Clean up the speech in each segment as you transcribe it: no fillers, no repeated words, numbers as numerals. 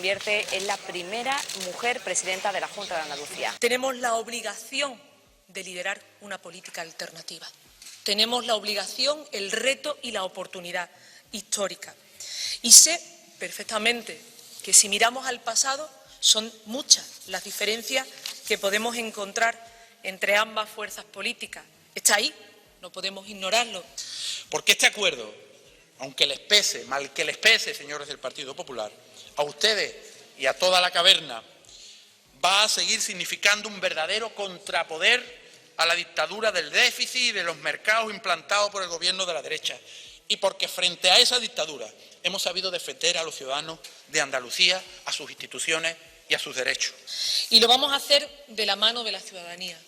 convierte en la primera mujer presidenta de la Junta de Andalucía. Tenemos la obligación de liderar una política alternativa. Tenemos la obligación, el reto y la oportunidad histórica. Y sé perfectamente que si miramos al pasado son muchas las diferencias que podemos encontrar entre ambas fuerzas políticas. Está ahí, no podemos ignorarlo. Porque este acuerdo, aunque les pese, mal que les pese, señores del Partido Popular, a ustedes y a toda la caverna, va a seguir significando un verdadero contrapoder a la dictadura del déficit y de los mercados implantados por el gobierno de la derecha. Y porque frente a esa dictadura hemos sabido defender a los ciudadanos de Andalucía, a sus instituciones y a sus derechos. Y lo vamos a hacer de la mano de la ciudadanía.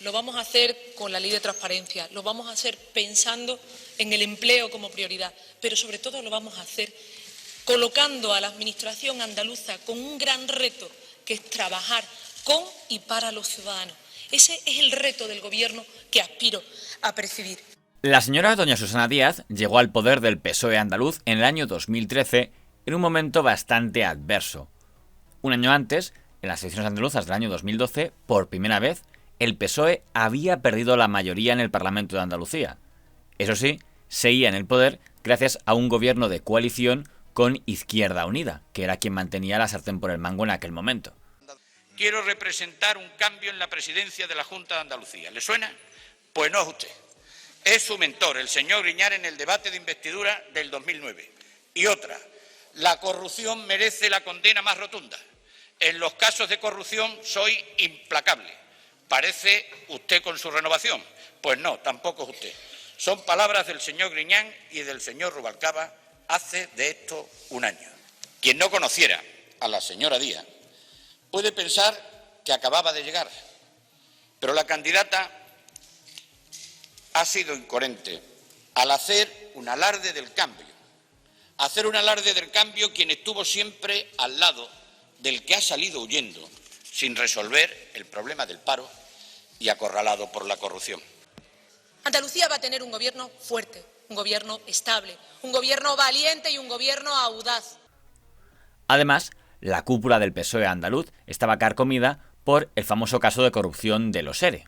Lo vamos a hacer con la ley de transparencia. Lo vamos a hacer pensando en el empleo como prioridad. Pero sobre todo lo vamos a hacer colocando a la administración andaluza con un gran reto, que es trabajar con y para los ciudadanos. Ese es el reto del Gobierno que aspiro a presidir. La señora doña Susana Díaz llegó al poder del PSOE andaluz en el año 2013 en un momento bastante adverso. Un año antes, en las elecciones andaluzas del año 2012, por primera vez, el PSOE había perdido la mayoría en el Parlamento de Andalucía. Eso sí, seguía en el poder gracias a un gobierno de coalición con Izquierda Unida, que era quien mantenía la sartén por el mango en aquel momento. Quiero representar un cambio en la presidencia de la Junta de Andalucía. ¿Le suena? Pues no es usted. Es su mentor, el señor Griñán, en el debate de investidura del 2009. Y otra, la corrupción merece la condena más rotunda. En los casos de corrupción soy implacable. ¿Parece usted con su renovación? Pues no, tampoco es usted. Son palabras del señor Griñán y del señor Rubalcaba hace de esto un año. Quien no conociera a la señora Díaz puede pensar que acababa de llegar, pero la candidata ha sido incoherente al hacer un alarde del cambio. Hacer un alarde del cambio quien estuvo siempre al lado del que ha salido huyendo sin resolver el problema del paro y acorralado por la corrupción. Andalucía va a tener un gobierno fuerte, un gobierno estable, un gobierno valiente y un gobierno audaz. Además, la cúpula del PSOE andaluz estaba carcomida por el famoso caso de corrupción de los ERE.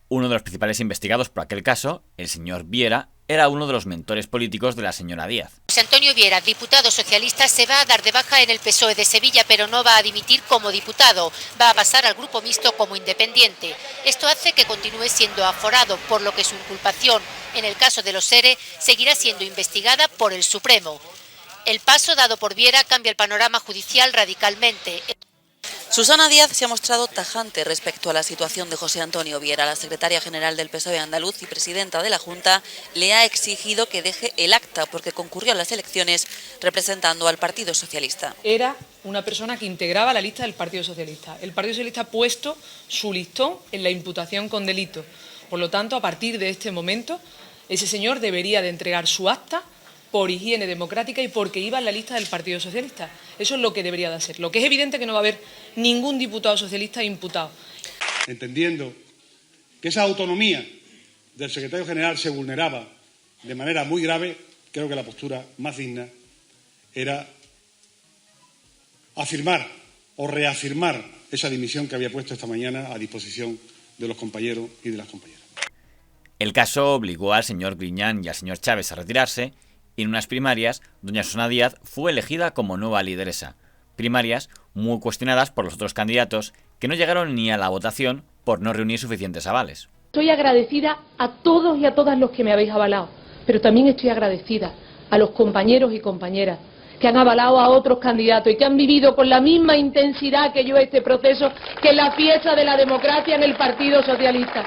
Uno de los principales investigados por aquel caso, el señor Viera, era uno de los mentores políticos de la señora Díaz. José Antonio Viera, diputado socialista, se va a dar de baja en el PSOE de Sevilla, pero no va a dimitir como diputado. Va a pasar al grupo mixto como independiente. Esto hace que continúe siendo aforado, por lo que su inculpación en el caso de los ERE seguirá siendo investigada por el Supremo. El paso dado por Viera cambia el panorama judicial radicalmente. Susana Díaz se ha mostrado tajante respecto a la situación de José Antonio Viera. La secretaria general del PSOE andaluz y presidenta de la Junta le ha exigido que deje el acta porque concurrió a las elecciones representando al Partido Socialista. Era una persona que integraba la lista del Partido Socialista. El Partido Socialista ha puesto su listón en la imputación con delito. Por lo tanto, a partir de este momento, ese señor debería de entregar su acta por higiene democrática y porque iba en la lista del Partido Socialista. Eso es lo que debería de hacer. Lo que es evidente que no va a haber ningún diputado socialista imputado. Entendiendo que esa autonomía del secretario general se vulneraba de manera muy grave, creo que la postura más digna era afirmar o reafirmar esa dimisión que había puesto esta mañana a disposición de los compañeros y de las compañeras. El caso obligó al señor Griñán y al señor Chávez a retirarse. Y en unas primarias, doña Susana Díaz fue elegida como nueva lideresa. Primarias muy cuestionadas por los otros candidatos que no llegaron ni a la votación por no reunir suficientes avales. Estoy agradecida a todos y a todas los que me habéis avalado, pero también estoy agradecida a los compañeros y compañeras que han avalado a otros candidatos y que han vivido con la misma intensidad que yo este proceso, que es la fiesta de la democracia en el Partido Socialista.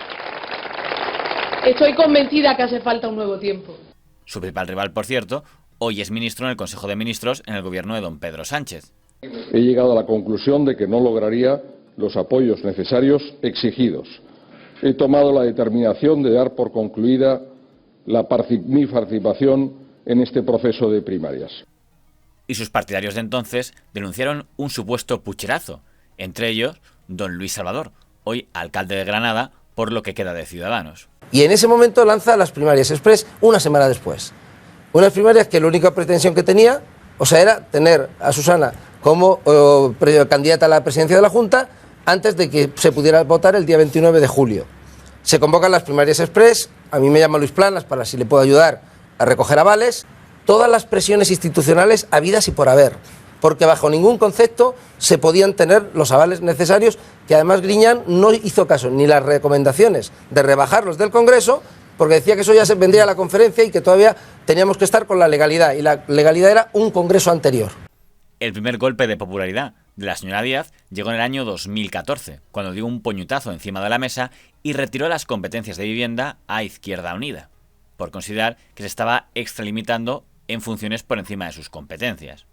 Estoy convencida que hace falta un nuevo tiempo. Su principal rival, por cierto, hoy es ministro en el Consejo de Ministros en el gobierno de don Pedro Sánchez. He llegado a la conclusión de que no lograría los apoyos necesarios exigidos. He tomado la determinación de dar por concluida mi participación en este proceso de primarias. Y sus partidarios de entonces denunciaron un supuesto pucherazo, entre ellos don Luis Salvador, hoy alcalde de Granada, por lo que queda de Ciudadanos. Y en ese momento lanza las primarias express una semana después. Unas primarias que la única pretensión que tenía, era tener a Susana como candidata a la presidencia de la Junta antes de que se pudiera votar el día 29 de julio. Se convocan las primarias express, a mí me llama Luis Planas para si le puedo ayudar a recoger avales, todas las presiones institucionales habidas y por haber, porque bajo ningún concepto se podían tener los avales necesarios, que además Griñán no hizo caso ni las recomendaciones de rebajarlos del Congreso, porque decía que eso ya se vendría a la conferencia y que todavía teníamos que estar con la legalidad, y la legalidad era un Congreso anterior. El primer golpe de popularidad de la señora Díaz llegó en el año 2014, cuando dio un puñetazo encima de la mesa y retiró las competencias de vivienda a Izquierda Unida, por considerar que se estaba extralimitando en funciones por encima de sus competencias.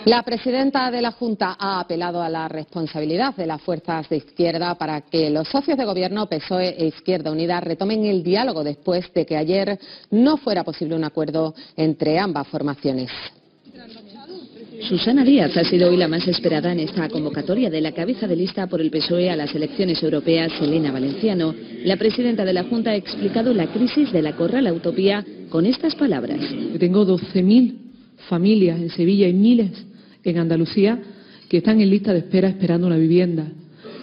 La presidenta de la Junta ha apelado a la responsabilidad de las fuerzas de izquierda para que los socios de gobierno PSOE e Izquierda Unida retomen el diálogo después de que ayer no fuera posible un acuerdo entre ambas formaciones. Susana Díaz ha sido hoy la más esperada en esta convocatoria de la cabeza de lista por el PSOE a las elecciones europeas, Elena Valenciano. La presidenta de la Junta ha explicado la crisis de la Corral Utopía con estas palabras. Tengo 12.000 familias en Sevilla y miles en Andalucía que están en lista de espera esperando una vivienda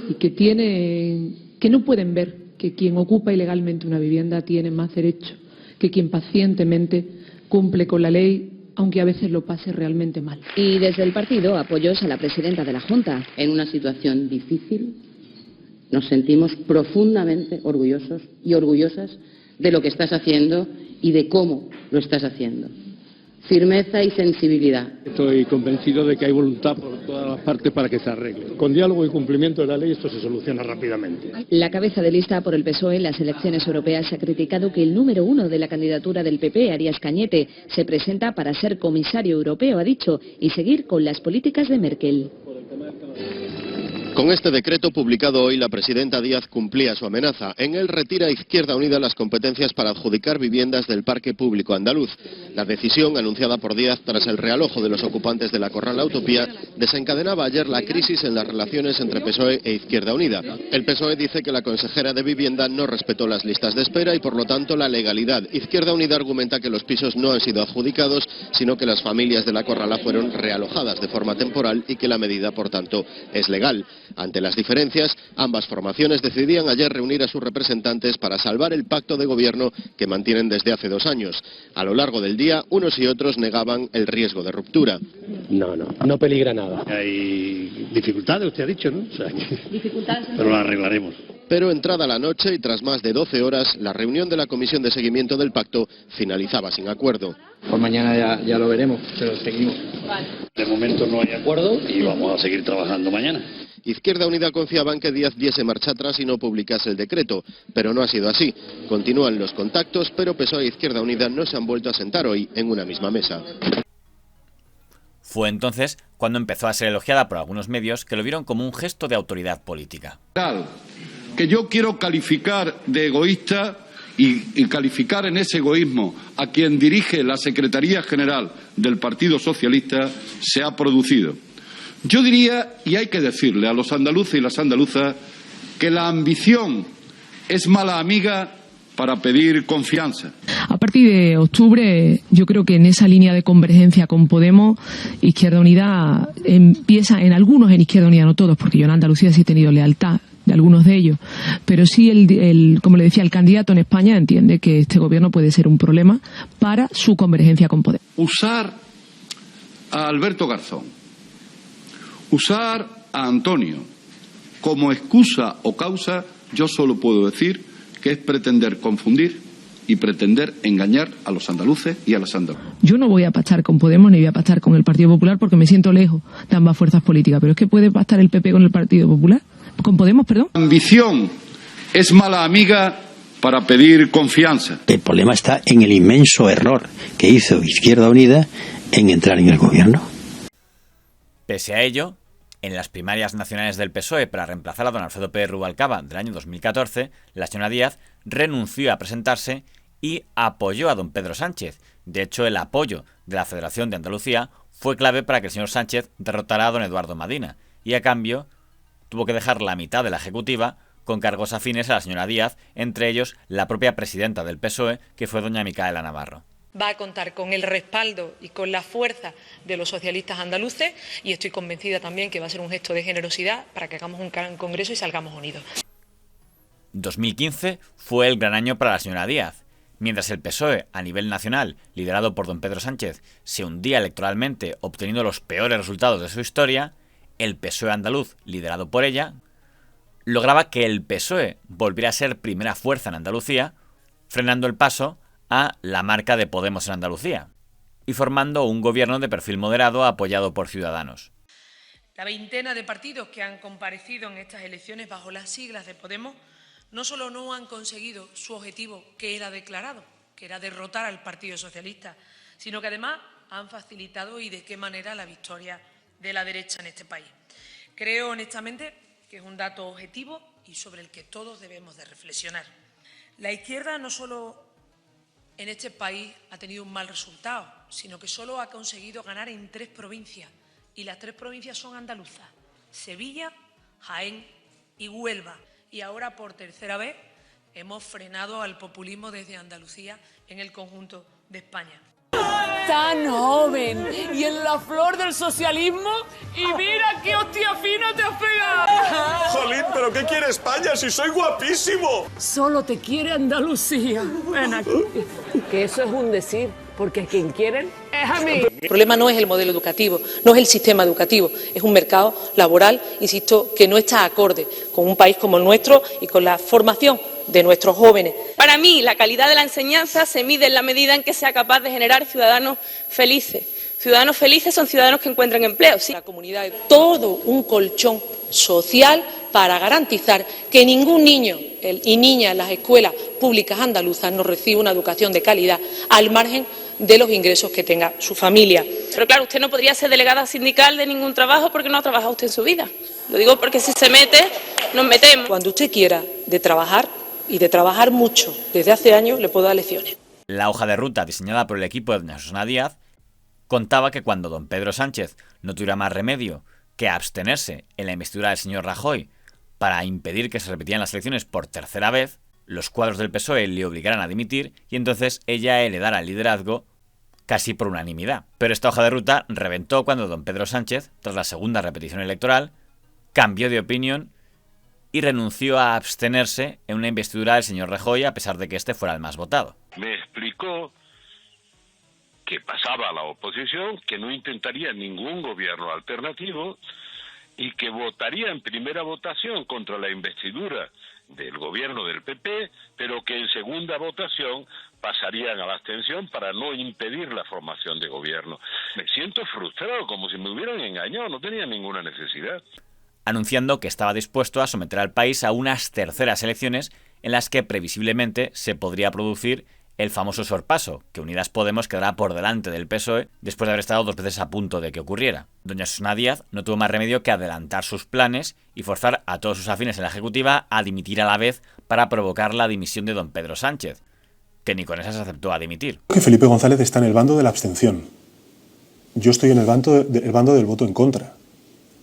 y que no pueden ver que quien ocupa ilegalmente una vivienda tiene más derecho que quien pacientemente cumple con la ley, aunque a veces lo pase realmente mal. Y desde el partido, apoyos a la presidenta de la Junta. En una situación difícil, nos sentimos profundamente orgullosos y orgullosas de lo que estás haciendo y de cómo lo estás haciendo. Firmeza y sensibilidad. Estoy convencido de que hay voluntad por todas las partes para que se arregle. Con diálogo y cumplimiento de la ley esto se soluciona rápidamente. La cabeza de lista por el PSOE en las elecciones europeas ha criticado que el número 1 de la candidatura del PP, Arias Cañete, se presenta para ser comisario europeo, ha dicho, y seguir con las políticas de Merkel. Con este decreto publicado hoy, la presidenta Díaz cumplía su amenaza. En él retira a Izquierda Unida las competencias para adjudicar viviendas del parque público andaluz. La decisión, anunciada por Díaz tras el realojo de los ocupantes de la Corral Utopía, desencadenaba ayer la crisis en las relaciones entre PSOE e Izquierda Unida. El PSOE dice que la consejera de Vivienda no respetó las listas de espera y, por lo tanto, la legalidad. Izquierda Unida argumenta que los pisos no han sido adjudicados, sino que las familias de la Corrala fueron realojadas de forma temporal y que la medida, por tanto, es legal. Ante las diferencias, ambas formaciones decidían ayer reunir a sus representantes para salvar el pacto de gobierno que mantienen desde hace 2 años. A lo largo del día, unos y otros negaban el riesgo de ruptura. No peligra nada. Hay dificultades, usted ha dicho, ¿no? ¿Dificultades? Pero las arreglaremos. Pero entrada la noche y tras más de 12 horas, la reunión de la Comisión de Seguimiento del Pacto finalizaba sin acuerdo. Por mañana ya lo veremos, pero seguimos. De momento no hay acuerdo y vamos a seguir trabajando mañana. Izquierda Unida confiaba en que Díaz diese marcha atrás y no publicase el decreto, pero no ha sido así. Continúan los contactos, pero PSOE e Izquierda Unida no se han vuelto a sentar hoy en una misma mesa. Fue entonces cuando empezó a ser elogiada por algunos medios que lo vieron como un gesto de autoridad política. Que yo quiero calificar de egoísta y calificar en ese egoísmo a quien dirige la Secretaría General del Partido Socialista se ha producido. Yo diría, y hay que decirle a los andaluces y las andaluzas, que la ambición es mala amiga para pedir confianza. A partir de octubre, yo creo que en esa línea de convergencia con Podemos, Izquierda Unida empieza, en algunos en Izquierda Unida, no todos, porque yo en Andalucía sí he tenido lealtad de algunos de ellos, pero sí, como le decía, el candidato en España entiende que este gobierno puede ser un problema para su convergencia con Podemos. Usar a Alberto Garzón, usar a Antonio como excusa o causa, yo solo puedo decir que es pretender confundir y pretender engañar a los andaluces y a las andaluzas. Yo no voy a pactar con Podemos ni voy a pactar con el Partido Popular porque me siento lejos de ambas fuerzas políticas, pero es que puede pactar el PP con el Partido Popular, con Podemos, perdón. Ambición es mala amiga para pedir confianza. El problema está en el inmenso error que hizo Izquierda Unida en entrar en el gobierno. Pese a ello, en las primarias nacionales del PSOE para reemplazar a don Alfredo Pérez Rubalcaba del año 2014, la señora Díaz renunció a presentarse y apoyó a don Pedro Sánchez. De hecho, el apoyo de la Federación de Andalucía fue clave para que el señor Sánchez derrotara a don Eduardo Madina, y a cambio tuvo que dejar la mitad de la ejecutiva con cargos afines a la señora Díaz, entre ellos la propia presidenta del PSOE, que fue doña Micaela Navarro. Va a contar con el respaldo y con la fuerza de los socialistas andaluces y estoy convencida también que va a ser un gesto de generosidad para que hagamos un gran congreso y salgamos unidos. 2015 fue el gran año para la señora Díaz. Mientras el PSOE, a nivel nacional, liderado por don Pedro Sánchez, se hundía electoralmente obteniendo los peores resultados de su historia, el PSOE andaluz, liderado por ella, lograba que el PSOE volviera a ser primera fuerza en Andalucía, frenando el paso a la marca de Podemos en Andalucía y formando un gobierno de perfil moderado apoyado por Ciudadanos. La veintena de partidos que han comparecido en estas elecciones bajo las siglas de Podemos no solo no han conseguido su objetivo que era declarado, que era derrotar al Partido Socialista, sino que además han facilitado y de qué manera la victoria de la derecha en este país. Creo honestamente que es un dato objetivo y sobre el que todos debemos de reflexionar. La izquierda no solo en este país ha tenido un mal resultado, sino que solo ha conseguido ganar en 3 provincias, y las 3 provincias son andaluzas: Sevilla, Jaén y Huelva. Y ahora, por tercera vez, hemos frenado al populismo desde Andalucía en el conjunto de España. Tan joven y en la flor del socialismo, y mira qué hostia fina te has pegado. Jolín, ¿pero qué quiere España si soy guapísimo? Solo te quiere Andalucía. Ven aquí. Que eso es un decir, porque quien quieren es a mí. El problema no es el modelo educativo, no es el sistema educativo, es un mercado laboral, insisto, que no está acorde con un país como el nuestro y con la formación de nuestros jóvenes. Para mí, la calidad de la enseñanza se mide en la medida en que sea capaz de generar ciudadanos felices. Ciudadanos felices son ciudadanos que encuentran empleo. Sí. La comunidad es todo un colchón social para garantizar que ningún niño y niña en las escuelas públicas andaluzas no reciba una educación de calidad al margen de los ingresos que tenga su familia. Pero claro, usted no podría ser delegada sindical de ningún trabajo porque no ha trabajado usted en su vida. Lo digo porque si se mete, nos metemos. Cuando usted quiera de trabajar, y de trabajar mucho desde hace años, le puedo dar lecciones. La hoja de ruta diseñada por el equipo de doña Susana Díaz contaba que cuando don Pedro Sánchez no tuviera más remedio que abstenerse en la investidura del señor Rajoy para impedir que se repitieran las elecciones por tercera vez, los cuadros del PSOE le obligaran a dimitir y entonces ella heredara el liderazgo casi por unanimidad. Pero esta hoja de ruta reventó cuando don Pedro Sánchez, tras la segunda repetición electoral, cambió de opinión y renunció a abstenerse en una investidura del señor Rajoy a pesar de que este fuera el más votado. Me explicó que pasaba a la oposición, que no intentaría ningún gobierno alternativo y que votaría en primera votación contra la investidura del gobierno del PP, pero que en segunda votación pasarían a la abstención para no impedir la formación de gobierno. Me siento frustrado, como si me hubieran engañado, no tenía ninguna necesidad. Anunciando que estaba dispuesto a someter al país a unas terceras elecciones en las que previsiblemente se podría producir el famoso sorpaso, que Unidas Podemos quedará por delante del PSOE después de haber estado 2 veces a punto de que ocurriera. Doña Susana Díaz no tuvo más remedio que adelantar sus planes y forzar a todos sus afines en la Ejecutiva a dimitir a la vez para provocar la dimisión de don Pedro Sánchez, que ni con esas aceptó a dimitir. Que Felipe González está en el bando de la abstención. Yo estoy en el bando del voto en contra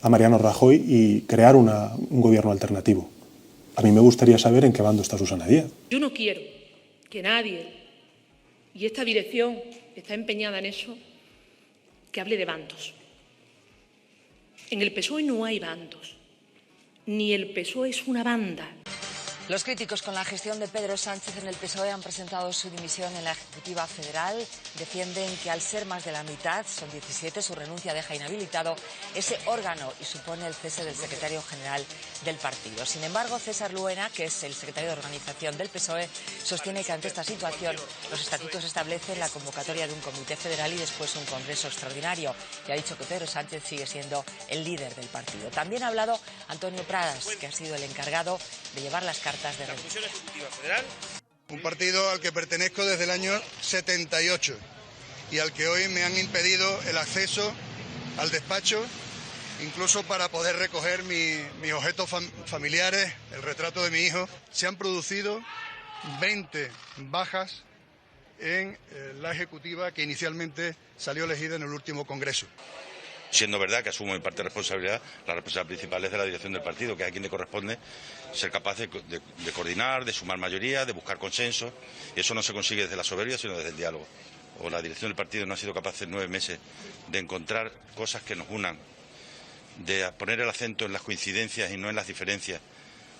a Mariano Rajoy y crear un gobierno alternativo. A mí me gustaría saber en qué bando está Susana Díaz. Yo no quiero que nadie, y esta dirección está empeñada en eso, que hable de bandos. En el PSOE no hay bandos, ni el PSOE es una banda. Los críticos con la gestión de Pedro Sánchez en el PSOE han presentado su dimisión en la Ejecutiva Federal. Defienden que al ser más de la mitad, son 17, su renuncia deja inhabilitado ese órgano y supone el cese del secretario general del partido. Sin embargo, César Luena, que es el secretario de organización del PSOE, sostiene que ante esta situación los estatutos establecen la convocatoria de un comité federal y después un congreso extraordinario. Y ha dicho que Pedro Sánchez sigue siendo el líder del partido. También ha hablado Antonio Pradas, que ha sido el encargado de llevar las cartas de la Comisión Ejecutiva Federal. Un partido al que pertenezco desde el año 78 y al que hoy me han impedido el acceso al despacho, incluso para poder recoger mis objetos familiares, el retrato de mi hijo. Se han producido 20 bajas en la Ejecutiva que inicialmente salió elegida en el último Congreso. Siendo verdad que asumo en parte responsabilidad, la responsabilidad principal es de la dirección del partido, que es a quien le corresponde ser capaz de coordinar, de sumar mayoría, de buscar consenso, y eso no se consigue desde la soberbia, sino desde el diálogo. o la dirección del partido no ha sido capaz en 9 meses de encontrar cosas que nos unan, de poner el acento en las coincidencias y no en las diferencias,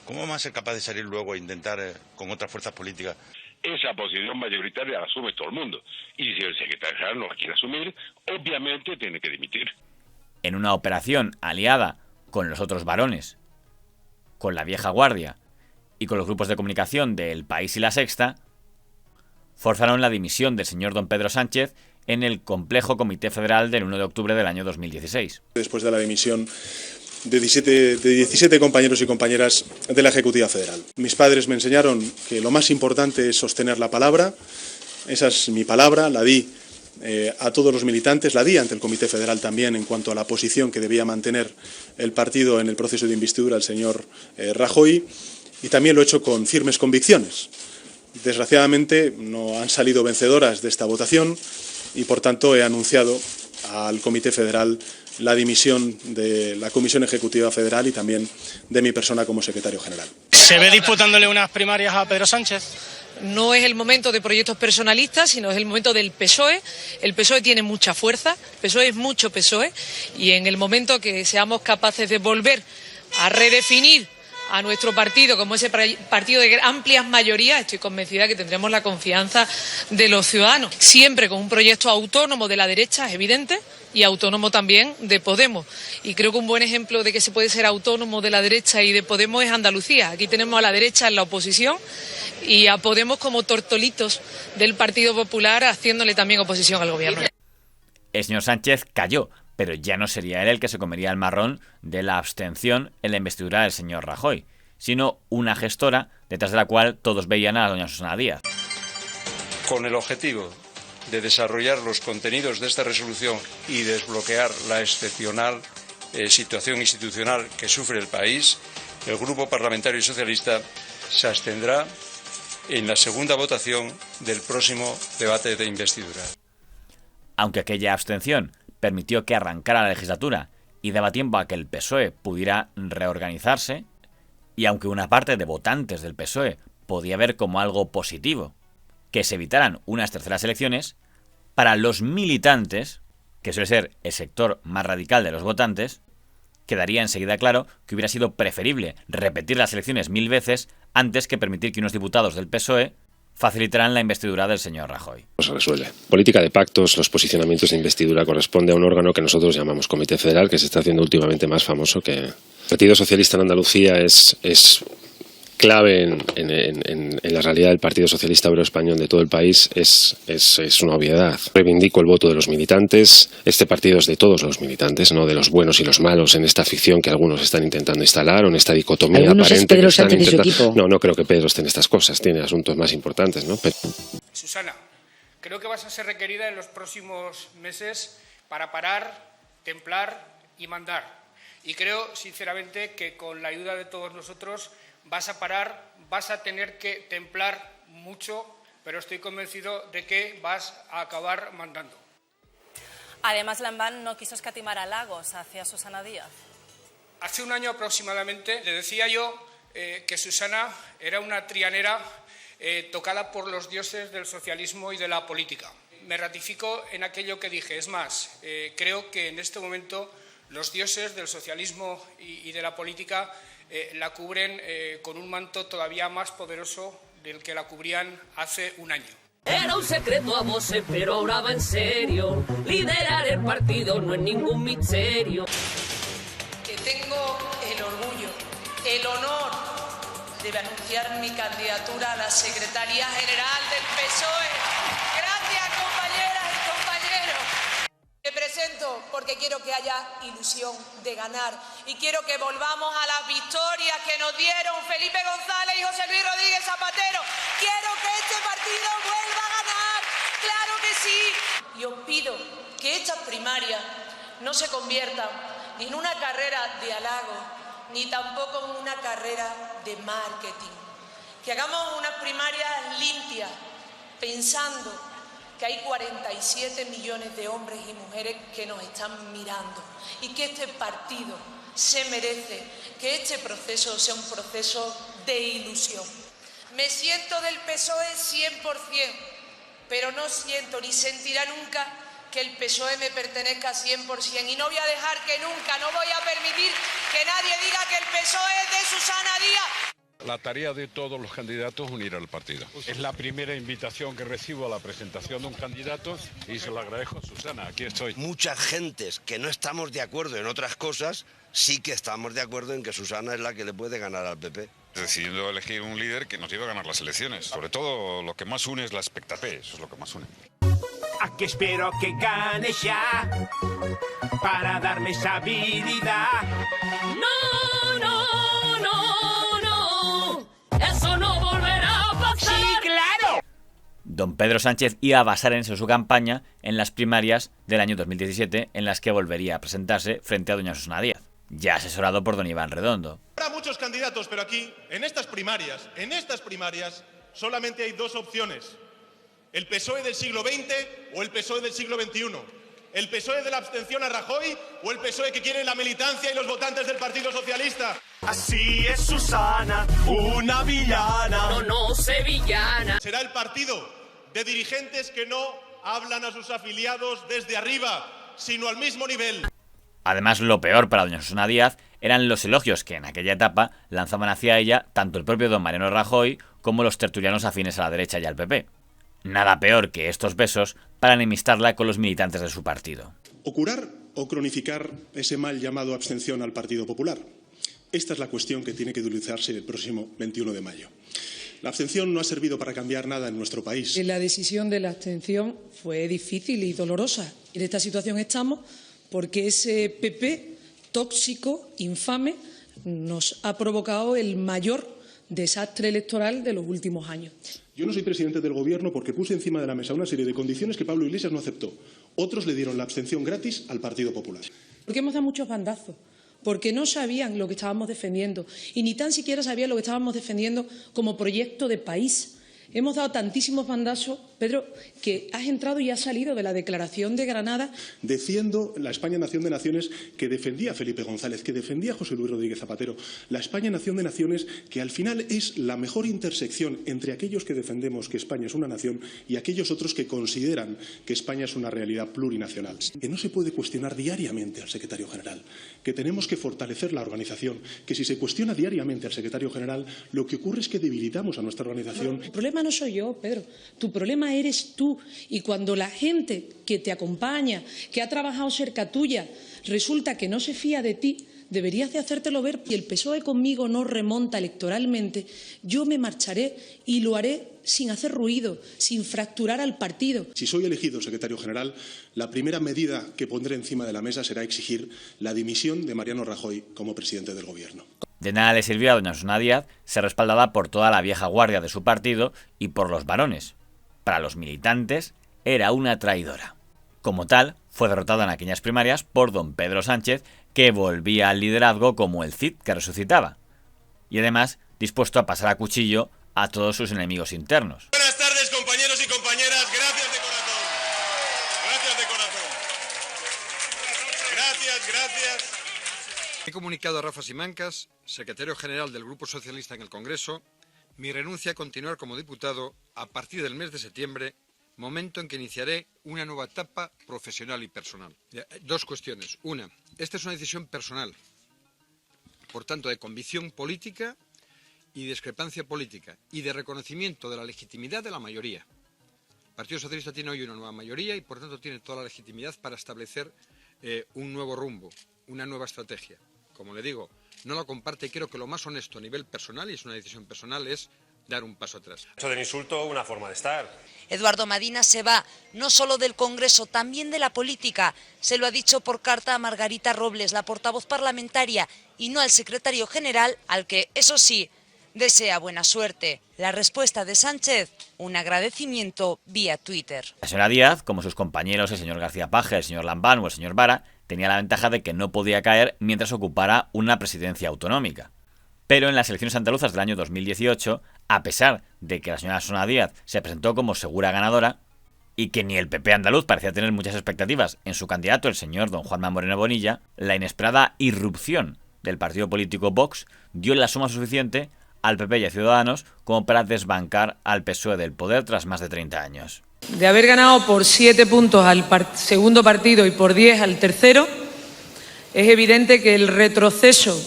¿cómo vamos a ser capaces de salir luego a intentar con otras fuerzas políticas? Esa posición mayoritaria la asume todo el mundo. Y si el secretario general no la quiere asumir, obviamente tiene que dimitir. En una operación aliada con los otros varones, con la vieja guardia y con los grupos de comunicación de El País y La Sexta, forzaron la dimisión del señor don Pedro Sánchez en el complejo Comité Federal del 1 de octubre del año 2016. Después de la dimisión de 17 compañeros y compañeras de la Ejecutiva Federal. Mis padres me enseñaron que lo más importante es sostener la palabra. Esa es mi palabra, la di a todos los militantes, la di ante el Comité Federal también en cuanto a la posición que debía mantener el partido en el proceso de investidura del señor Rajoy, y también lo he hecho con firmes convicciones. Desgraciadamente no han salido vencedoras de esta votación y por tanto he anunciado al Comité Federal la dimisión de la Comisión Ejecutiva Federal y también de mi persona como secretario general. ¿Se ve disputándole unas primarias a Pedro Sánchez? No es el momento de proyectos personalistas, sino es el momento del PSOE. El PSOE tiene mucha fuerza, el PSOE es mucho PSOE, y en el momento que seamos capaces de volver a redefinir a nuestro partido como ese partido de amplias mayorías, estoy convencida que tendremos la confianza de los ciudadanos. Siempre con un proyecto autónomo de la derecha, es evidente, y autónomo también de Podemos. Y creo que un buen ejemplo de que se puede ser autónomo de la derecha y de Podemos es Andalucía. Aquí tenemos a la derecha en la oposición y a Podemos como tortolitos del Partido Popular haciéndole también oposición al gobierno. El señor Sánchez cayó, pero ya no sería él el que se comería el marrón de la abstención en la investidura del señor Rajoy, sino una gestora detrás de la cual todos veían a la doña Susana Díaz. Con el objetivo de desarrollar los contenidos de esta resolución y desbloquear la excepcional situación institucional que sufre el país, el Grupo Parlamentario Socialista se abstendrá en la segunda votación del próximo debate de investidura. Aunque aquella abstención permitió que arrancara la legislatura y daba tiempo a que el PSOE pudiera reorganizarse, y aunque una parte de votantes del PSOE podía ver como algo positivo que se evitaran unas terceras elecciones, para los militantes, que suele ser el sector más radical de los votantes, quedaría enseguida claro que hubiera sido preferible repetir las elecciones 1000 veces antes que permitir que unos diputados del PSOE facilitarán la investidura del señor Rajoy. Se resuelve. Política de pactos, los posicionamientos de investidura corresponde a un órgano que nosotros llamamos Comité Federal, que se está haciendo últimamente más famoso que... El Partido Socialista en Andalucía es clave en la realidad del Partido Socialista Obrero Español de todo el país, es una obviedad. Reivindico el voto de los militantes. Este partido es de todos los militantes, no de los buenos y los malos en esta ficción que algunos están intentando instalar o en esta dicotomía ¿Algunos aparente. Es Pedro Sánchez y su equipo? No creo que Pedro esté en estas cosas, tiene asuntos más importantes, ¿no? Susana, creo que vas a ser requerida en los próximos meses para parar, templar y mandar. Y creo, sinceramente, que con la ayuda de todos nosotros vas a parar, vas a tener que templar mucho, pero estoy convencido de que vas a acabar mandando. Además, Lambán no quiso escatimar halagos hacia Susana Díaz. Hace un año aproximadamente le decía yo que Susana era una trianera tocada por los dioses del socialismo y de la política. Me ratifico en aquello que dije. Es más, creo que en este momento los dioses del socialismo y de la política la cubren con un manto todavía más poderoso del que la cubrían hace un año. Era un secreto a voces, pero ahora va en serio. Liderar el partido no es ningún misterio. Que tengo el orgullo, el honor de anunciar mi candidatura a la Secretaría General del PSOE. Gracias, compañeras y compañeros. Me presento porque quiero que haya ilusión de ganar y quiero que volvamos a las victorias que nos dieron Felipe González y José Luis Rodríguez Zapatero. Quiero que este partido vuelva a ganar, claro que sí. Y os pido que estas primarias no se conviertan ni en una carrera de halago, ni tampoco en una carrera de marketing. Que hagamos unas primarias limpias, pensando que hay 47 millones de hombres y mujeres que nos están mirando y que este partido se merece que este proceso sea un proceso de ilusión. Me siento del PSOE 100%, pero no siento ni sentirá nunca que el PSOE me pertenezca 100%, y no voy a dejar que nunca, no voy a permitir que nadie diga que el PSOE es de Susana Díaz. La tarea de todos los candidatos es unir al partido. Es la primera invitación que recibo a la presentación de un candidato y se lo agradezco a Susana, aquí estoy. Muchas gentes que no estamos de acuerdo en otras cosas, sí que estamos de acuerdo en que Susana es la que le puede ganar al PP. Decidiendo elegir un líder que nos lleve a ganar las elecciones. Sobre todo lo que más une es la expectativa, eso es lo que más une. Aquí espero que gane ya para darme esa habilidad. No, no, no, no, eso no volverá a pasar. ¡Sí, claro! Don Pedro Sánchez iba a basar en su campaña en las primarias del año 2017, en las que volvería a presentarse frente a doña Susana Díaz, ya asesorado por don Iván Redondo. Habrá muchos candidatos, pero aquí, en estas primarias, solamente hay dos opciones. El PSOE del siglo XX o el PSOE del siglo XXI. El PSOE de la abstención a Rajoy o el PSOE que quiere la militancia y los votantes del Partido Socialista. Así es Susana, una villana. No, no, sevillana. Será el partido de dirigentes que no hablan a sus afiliados desde arriba, sino al mismo nivel. Además, lo peor para doña Susana Díaz eran los elogios que en aquella etapa lanzaban hacia ella tanto el propio don Mariano Rajoy como los tertulianos afines a la derecha y al PP. Nada peor que estos besos para enemistarla con los militantes de su partido. O curar o cronificar ese mal llamado abstención al Partido Popular. Esta es la cuestión que tiene que utilizarse el próximo 21 de mayo. La abstención no ha servido para cambiar nada en nuestro país. La decisión de la abstención fue difícil y dolorosa. En esta situación estamos porque ese PP tóxico, infame, nos ha provocado el mayor desastre electoral de los últimos años. Yo no soy presidente del Gobierno porque puse encima de la mesa una serie de condiciones que Pablo Iglesias no aceptó. Otros le dieron la abstención gratis al Partido Popular. Porque hemos dado muchos bandazos, porque no sabían lo que estábamos defendiendo y ni tan siquiera sabían lo que estábamos defendiendo como proyecto de país. Hemos dado tantísimos bandazos, Pedro, que has entrado y has salido de la Declaración de Granada. Defiendo la España Nación de Naciones que defendía Felipe González, que defendía José Luis Rodríguez Zapatero. La España Nación de Naciones que al final es la mejor intersección entre aquellos que defendemos que España es una nación y aquellos otros que consideran que España es una realidad plurinacional. Que no se puede cuestionar diariamente al secretario general, que tenemos que fortalecer la organización, que si se cuestiona diariamente al secretario general, lo que ocurre es que debilitamos a nuestra organización. El problema no soy yo, Pedro, tu problema eres tú. Y cuando la gente que te acompaña, que ha trabajado cerca tuya, resulta que no se fía de ti, deberías de hacértelo ver. Si el PSOE conmigo no remonta electoralmente, yo me marcharé y lo haré sin hacer ruido, sin fracturar al partido. Si soy elegido secretario general, la primera medida que pondré encima de la mesa será exigir la dimisión de Mariano Rajoy como presidente del Gobierno. De nada le sirvió a doña Susana Díaz ser respaldada por toda la vieja guardia de su partido y por los varones. Para los militantes era una traidora. Como tal, fue derrotada en aquellas primarias por don Pedro Sánchez, que volvía al liderazgo como el Cid que resucitaba. Y además, dispuesto a pasar a cuchillo a todos sus enemigos internos. Buenas tardes, compañeros y compañeras. Gracias de corazón. Gracias de corazón. Gracias. He comunicado a Rafa Simancas, secretario general del Grupo Socialista en el Congreso, mi renuncia a continuar como diputado a partir del mes de septiembre, momento en que iniciaré una nueva etapa profesional y personal. Dos cuestiones. Una, esta es una decisión personal, por tanto de convicción política y discrepancia política y de reconocimiento de la legitimidad de la mayoría. El Partido Socialista tiene hoy una nueva mayoría y por tanto tiene toda la legitimidad para establecer un nuevo rumbo, una nueva estrategia. Como le digo, no la comparte y creo que lo más honesto a nivel personal, y es una decisión personal, es dar un paso atrás. Hecho del insulto una forma de estar. Eduardo Madina se va, no solo del Congreso, también de la política. Se lo ha dicho por carta a Margarita Robles, la portavoz parlamentaria, y no al secretario general, al que, eso sí, desea buena suerte. La respuesta de Sánchez, un agradecimiento vía Twitter. La señora Díaz, como sus compañeros el señor García Paje, el señor Lambán o el señor Vara, tenía la ventaja de que no podía caer mientras ocupara una presidencia autonómica. Pero en las elecciones andaluzas del año 2018, a pesar de que la señora Susana Díaz se presentó como segura ganadora y que ni el PP andaluz parecía tener muchas expectativas en su candidato, el señor don Juanma Moreno Bonilla, la inesperada irrupción del partido político Vox dio la suma suficiente al PP y a Ciudadanos como para desbancar al PSOE del poder tras más de 30 años. De haber ganado por 7 puntos al segundo partido y por 10 al tercero, es evidente que el retroceso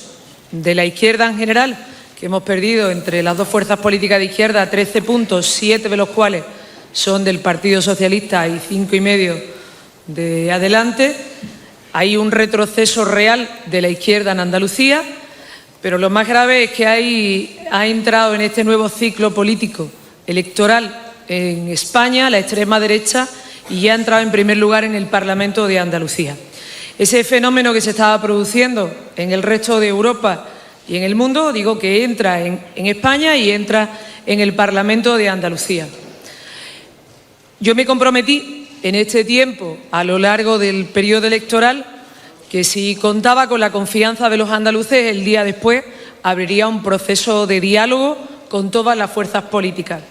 de la izquierda en general, que hemos perdido entre las dos fuerzas políticas de izquierda 13 puntos, 7 de los cuales son del Partido Socialista y 5,5 de Adelante, hay un retroceso real de la izquierda en Andalucía, pero lo más grave es que ha entrado en este nuevo ciclo político electoral en España la extrema derecha y ya ha entrado en primer lugar en el Parlamento de Andalucía. Ese fenómeno que se estaba produciendo en el resto de Europa y en el mundo, digo que entra en España y entra en el Parlamento de Andalucía. Yo me comprometí en este tiempo, a lo largo del periodo electoral, que si contaba con la confianza de los andaluces, el día después abriría un proceso de diálogo con todas las fuerzas políticas.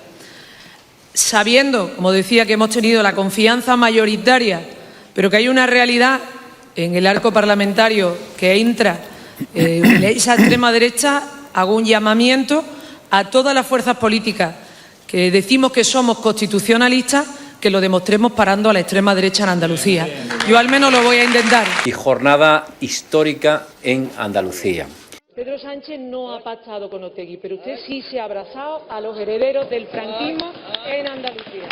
Sabiendo, como decía, que hemos tenido la confianza mayoritaria, pero que hay una realidad en el arco parlamentario que entra esa extrema derecha, hago un llamamiento a todas las fuerzas políticas que decimos que somos constitucionalistas, que lo demostremos parando a la extrema derecha en Andalucía. Yo al menos lo voy a intentar. Y jornada histórica en Andalucía. Pedro Sánchez no ha pactado con Otegi, pero usted sí se ha abrazado a los herederos del franquismo en Andalucía.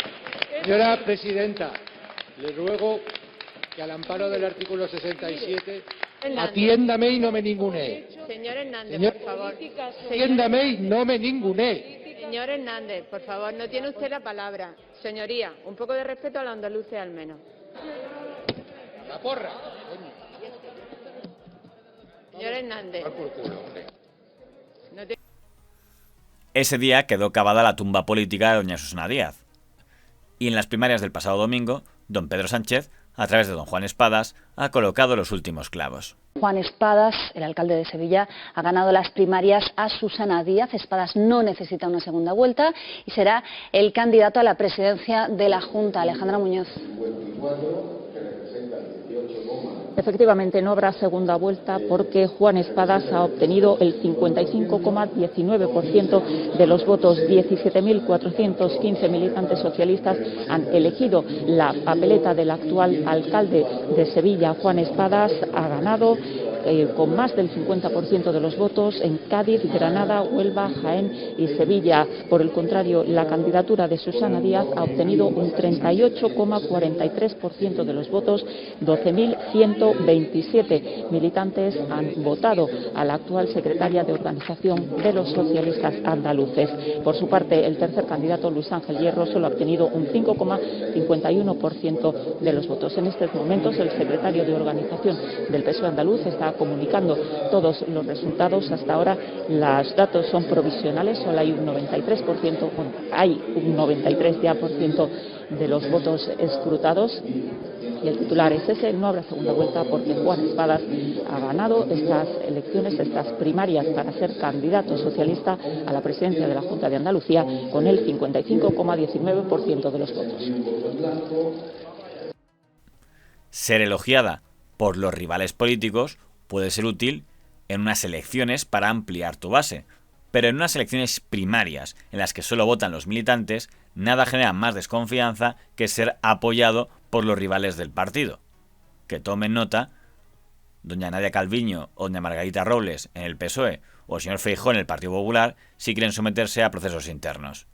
Señora presidenta, le ruego que al amparo del artículo 67 atiéndame y no me ningunee. Señor Hernández, por favor. Atiéndame y no me ningunee. Señor Hernández, por favor, no tiene usted la palabra. Señoría, un poco de respeto a los andaluces al menos. La porra. Señor Hernández. Ese día quedó cavada la tumba política de doña Susana Díaz. Y en las primarias del pasado domingo, don Pedro Sánchez, a través de don Juan Espadas, ha colocado los últimos clavos. Juan Espadas, el alcalde de Sevilla, ha ganado las primarias a Susana Díaz. Espadas no necesita una segunda vuelta y será el candidato a la presidencia de la Junta. Alejandra Muñoz. Efectivamente, no habrá segunda vuelta porque Juan Espadas ha obtenido el 55,19% de los votos. 17.415 militantes socialistas han elegido la papeleta del actual alcalde de Sevilla. Juan Espadas ha ganado con más del 50% de los votos en Cádiz, Granada, Huelva, Jaén y Sevilla. Por el contrario, la candidatura de Susana Díaz ha obtenido un 38,43% de los votos. 12.127 militantes han votado a la actual secretaria de Organización de los Socialistas Andaluces. Por su parte, el tercer candidato, Luis Ángel Hierro, solo ha obtenido un 5,51% de los votos. En estos momentos, el secretario de Organización del PSOE andaluz está comunicando todos los resultados. Hasta ahora los datos son provisionales, solo hay un 93%, bueno, hay un 93% ya de los votos escrutados. Y el titular es ese: no habrá segunda vuelta porque Juan Espadas ha ganado estas elecciones, estas primarias para ser candidato socialista a la presidencia de la Junta de Andalucía con el 55,19% de los votos. Ser elogiada por los rivales políticos puede ser útil en unas elecciones para ampliar tu base, pero en unas elecciones primarias en las que solo votan los militantes, nada genera más desconfianza que ser apoyado por los rivales del partido. Que tomen nota doña Nadia Calviño o doña Margarita Robles en el PSOE o el señor Feijóo en el Partido Popular si quieren someterse a procesos internos.